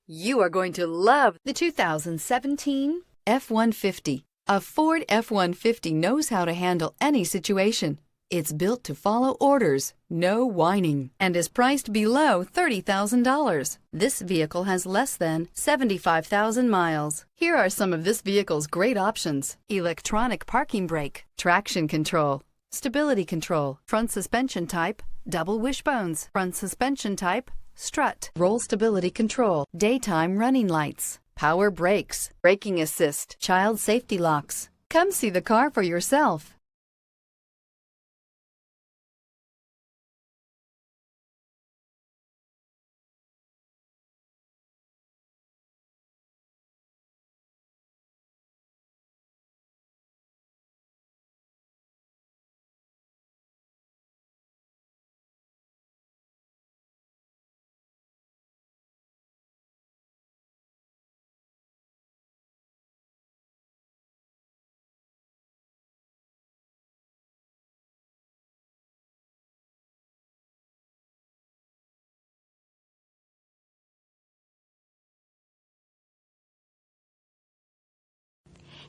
You are going to love the 2017 F-150. A Ford F-150 knows how to handle any situation. It's built to follow orders, no whining, and is priced below $30,000. This vehicle has less than 75,000 miles. Here are some of this vehicle's great options: electronic parking brake, traction control, stability control, front suspension type, double wishbones, front suspension type, strut, roll stability control, daytime running lights, power brakes, braking assist, child safety locks. Come see the car for yourself.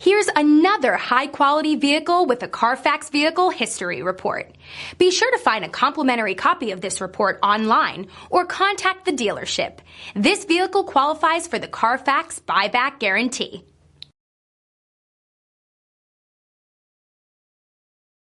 Here's another high-quality vehicle with a Carfax Vehicle History Report. Be sure to find a complimentary copy of this report online or contact the dealership. This vehicle qualifies for the Carfax Buyback Guarantee.